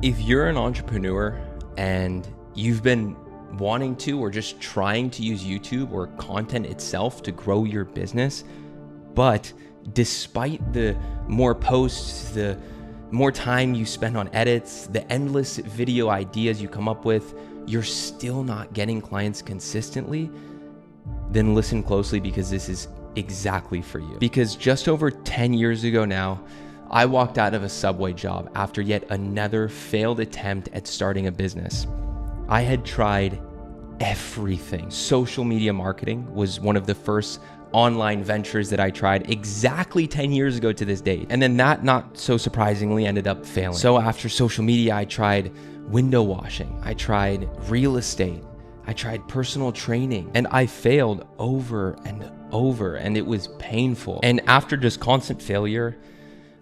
If you're an entrepreneur and you've been wanting to or just trying to use YouTube or content itself to grow your business, but despite the more posts, the more time you spend on edits, the endless video ideas you come up with, you're still not getting clients consistently, then listen closely, because this is exactly for you. Because just over 10 years ago now, I walked out of a Subway job after yet another failed attempt at starting a business. I had tried everything. Social media marketing was one of the first online ventures that I tried exactly 10 years ago to this date. And then that, not so surprisingly, ended up failing. So after social media, I tried window washing, I tried real estate, I tried personal training, and I failed over and over, and it was painful. And after just constant failure,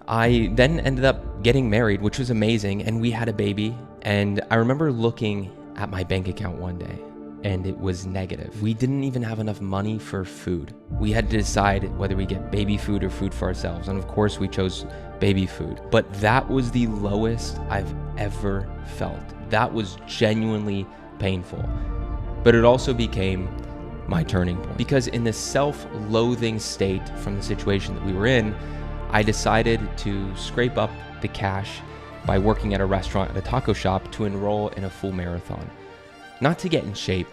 I then ended up getting married, which was amazing, and we had a baby. And I remember looking at my bank account one day, and it was negative. We didn't even have enough money for food. We had to decide whether we get baby food or food for ourselves. And of course we chose baby food. But that was the lowest I've ever felt. That was genuinely painful. But it also became my turning point, because in the self-loathing state from the situation that we were in, I decided to scrape up the cash by working at a restaurant at a taco shop to enroll in a full marathon. Not to get in shape,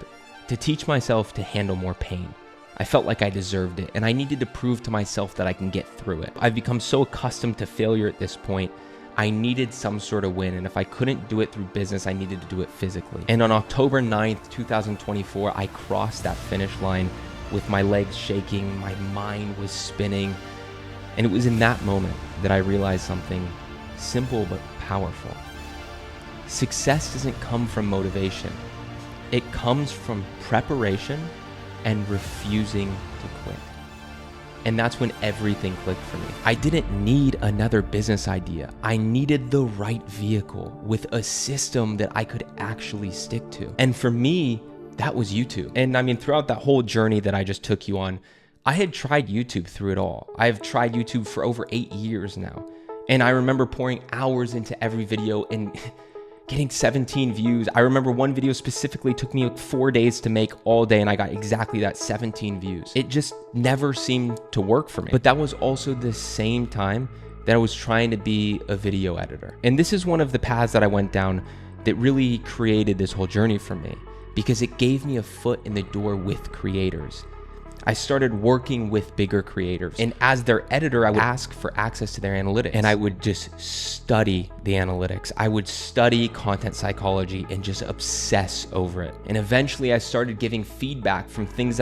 to teach myself to handle more pain. I felt like I deserved it, and I needed to prove to myself that I can get through it. I've become so accustomed to failure at this point, I needed some sort of win, and if I couldn't do it through business, I needed to do it physically. And on October 9th, 2024, I crossed that finish line with my legs shaking, my mind was spinning, and it was in that moment that I realized something simple but powerful. Success doesn't come from motivation. It comes from preparation and refusing to quit. And that's when everything clicked for me. I didn't need another business idea. I needed the right vehicle with a system that I could actually stick to. And for me, that was YouTube. And I mean, throughout that whole journey that I just took you on, I had tried YouTube through it all. I've tried YouTube for over 8 years now. And I remember pouring hours into every video and getting 17 views. I remember one video specifically took me like 4 days to make all day, and I got exactly that 17 views. It just never seemed to work for me. But that was also the same time that I was trying to be a video editor. And this is one of the paths that I went down that really created this whole journey for me, because it gave me a foot in the door with creators. I started working with bigger creators, and as their editor, I would ask for access to their analytics, and I would just study the analytics. I would study content psychology and just obsess over it. And eventually I started giving feedback from trends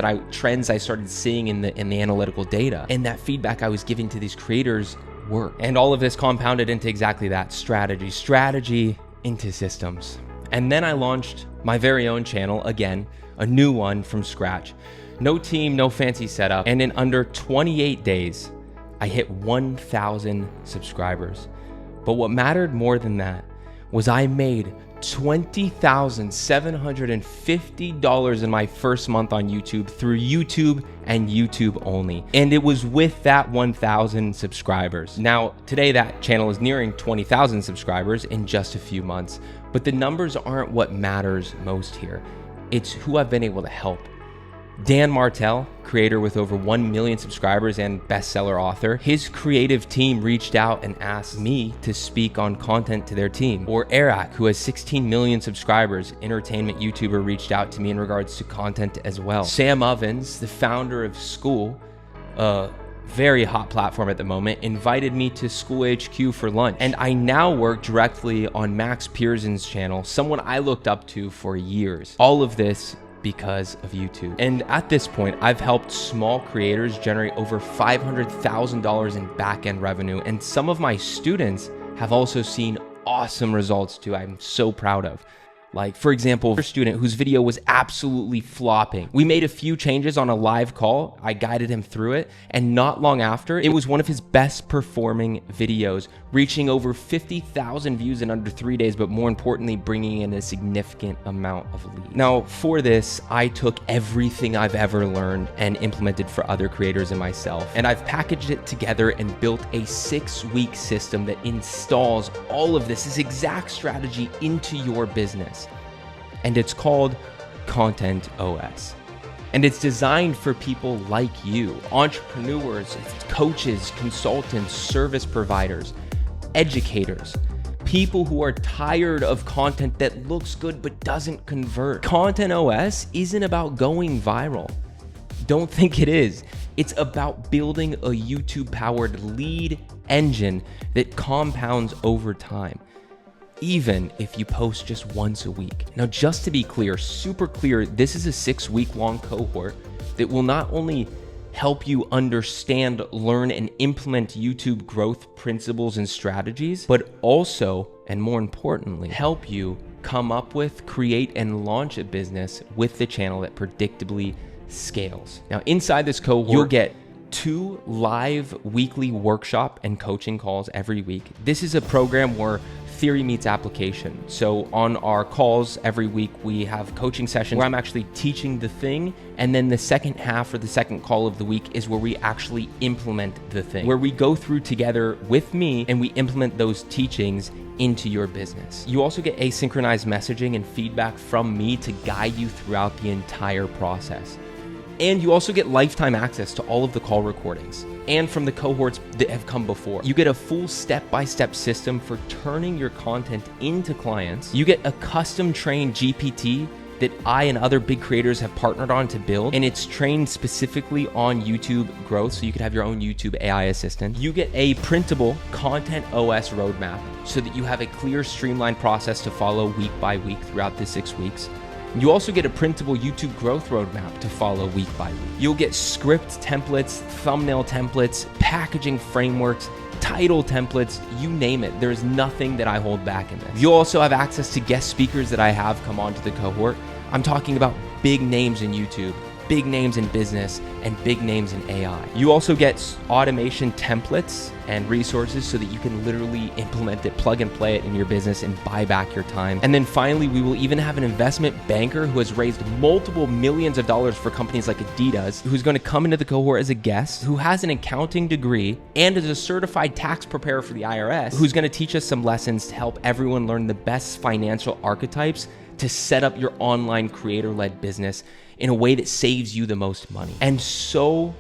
I started seeing in the analytical data. And that feedback I was giving to these creators worked. And all of this compounded into exactly that: strategy into systems. And then I launched my very own channel, again, a new one from scratch. No team, no fancy setup. And in under 28 days, I hit 1,000 subscribers. But what mattered more than that was I made $20,750 in my first month on YouTube through YouTube and YouTube only. And it was with that 1,000 subscribers. Now, today that channel is nearing 20,000 subscribers in just a few months. But the numbers aren't what matters most here. It's who I've been able to help. Dan Martell, creator with over 1 million subscribers and bestseller author, his creative team reached out and asked me to speak on content to their team. Or Eric, who has 16 million subscribers, entertainment YouTuber, reached out to me in regards to content as well. Sam Ovens, the founder of School, a very hot platform at the moment, invited me to School HQ for lunch. And I now work directly on Max Pearson's channel, someone I looked up to for years. All of this because of YouTube. And at this point, I've helped small creators generate over $500,000 in back-end revenue. And some of my students have also seen awesome results too, I'm so proud of. Like, for example, a student whose video was absolutely flopping. We made a few changes on a live call. I guided him through it, and not long after, it was one of his best performing videos, reaching over 50,000 views in under 3 days, but more importantly, bringing in a significant amount of leads. Now, for this, I took everything I've ever learned and implemented for other creators and myself, and I've packaged it together and built a 6-week system that installs all of this exact strategy into your business. And it's called Content OS. And it's designed for people like you, entrepreneurs, coaches, consultants, service providers, educators, people who are tired of content that looks good but doesn't convert. Content OS isn't about going viral. Don't think it is. It's about building a YouTube-powered lead engine that compounds over time, even if you post just once a week. Now, just to be clear, super clear, this is a 6-week-long cohort that will not only help you understand, learn, and implement YouTube growth principles and strategies, but also, and more importantly, help you come up with, create, and launch a business with the channel that predictably scales. Now, inside this cohort, you'll get 2 live weekly workshop and coaching calls every week. This is a program where theory meets application. So on our calls every week, we have coaching sessions where I'm actually teaching the thing. And then the second half or the second call of the week is where we actually implement the thing, where we go through together with me and we implement those teachings into your business. You also get asynchronous messaging and feedback from me to guide you throughout the entire process. And you also get lifetime access to all of the call recordings and from the cohorts that have come before. You get a full step-by-step system for turning your content into clients. You get a custom trained GPT that I and other big creators have partnered on to build, and it's trained specifically on YouTube growth, so you could have your own YouTube AI assistant. You get a printable Content OS roadmap so that you have a clear, streamlined process to follow week by week throughout the 6 weeks. You also get a printable YouTube growth roadmap to follow week by week. You'll get script templates, thumbnail templates, packaging frameworks, title templates, you name it. There's nothing that I hold back in this. You'll also have access to guest speakers that I have come onto the cohort. I'm talking about big names in YouTube, big names in business, and big names in AI. You also get automation templates and resources so that you can literally implement it, plug and play it in your business, and buy back your time. And then finally, we will even have an investment banker who has raised multiple millions of dollars for companies like Adidas, who's going to come into the cohort as a guest, who has an accounting degree and is a certified tax preparer for the IRS, who's going to teach us some lessons to help everyone learn the best financial archetypes to set up your online creator-led business in a way that saves you the most money. And so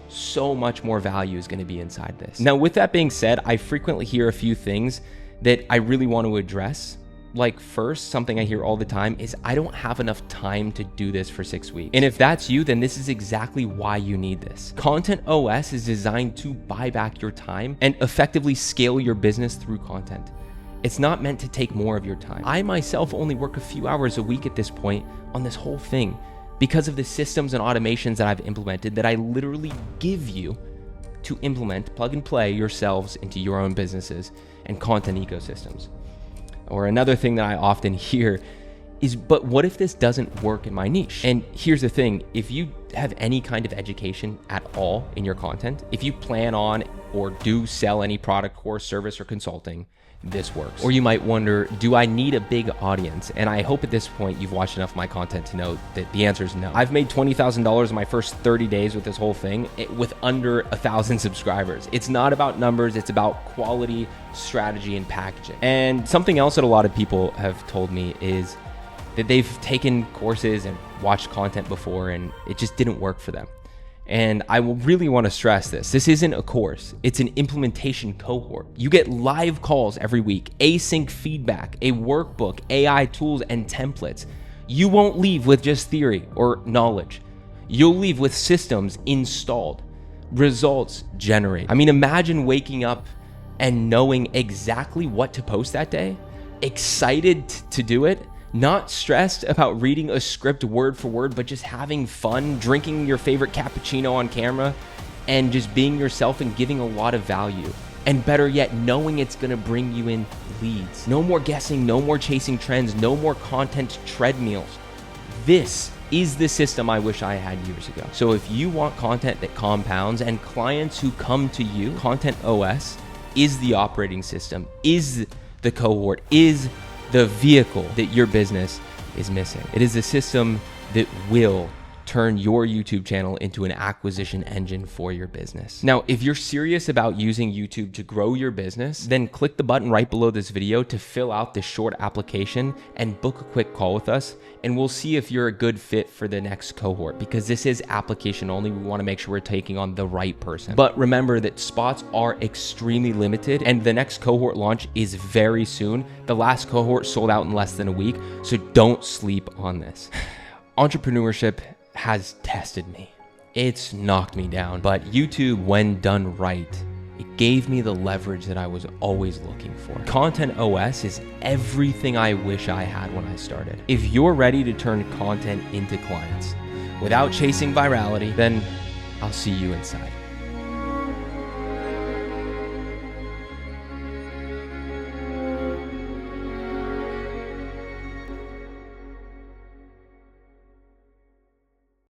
much more value is going to be inside this. Now, with that being said, I frequently hear a few things that I really want to address. Like, first, something I hear all the time is I don't have enough time to do this for 6 weeks. And if that's you, then this is exactly why you need this. Content OS is designed to buy back your time and effectively scale your business through content. It's not meant to take more of your time. I myself only work a few hours a week at this point on this whole thing because of the systems and automations that I've implemented that I literally give you to implement, plug and play yourselves into your own businesses and content ecosystems. Or another thing that I often hear is, but what if this doesn't work in my niche? And here's the thing, if you have any kind of education at all in your content, if you plan on or do sell any product, course, service, or consulting, this works. Or you might wonder, do I need a big audience? And I hope at this point you've watched enough of my content to know that the answer is no. I've made $20,000 in my first 30 days with this whole thing with under 1,000 subscribers. It's not about numbers, it's about quality, strategy, and packaging. And something else that a lot of people have told me is that they've taken courses and watched content before and it just didn't work for them. And I will really want to stress this. This isn't a course. It's an implementation cohort. You get live calls every week, async feedback, a workbook, AI tools, and templates. You won't leave with just theory or knowledge. You'll leave with systems installed, results generated. I mean, imagine waking up and knowing exactly what to post that day, excited to do it, not stressed about reading a script word for word, but just having fun, drinking your favorite cappuccino on camera, and just being yourself and giving a lot of value. And better yet, knowing it's gonna bring you in leads. No more guessing, no more chasing trends, no more content treadmills. This is the system I wish I had years ago. So if you want content that compounds and clients who come to you, Content OS is the operating system, is the cohort, is the vehicle that your business is missing. It is a system that will turn your YouTube channel into an acquisition engine for your business. Now, if you're serious about using YouTube to grow your business, then click the button right below this video to fill out this short application and book a quick call with us. And we'll see if you're a good fit for the next cohort, because this is application only. We want to make sure we're taking on the right person. But remember that spots are extremely limited and the next cohort launch is very soon. The last cohort sold out in less than a week, so don't sleep on this. Entrepreneurship has tested me. It's knocked me down, but YouTube, when done right, it gave me the leverage that I was always looking for. Content OS is everything I wish I had when I started. If you're ready to turn content into clients without chasing virality, then I'll see you inside.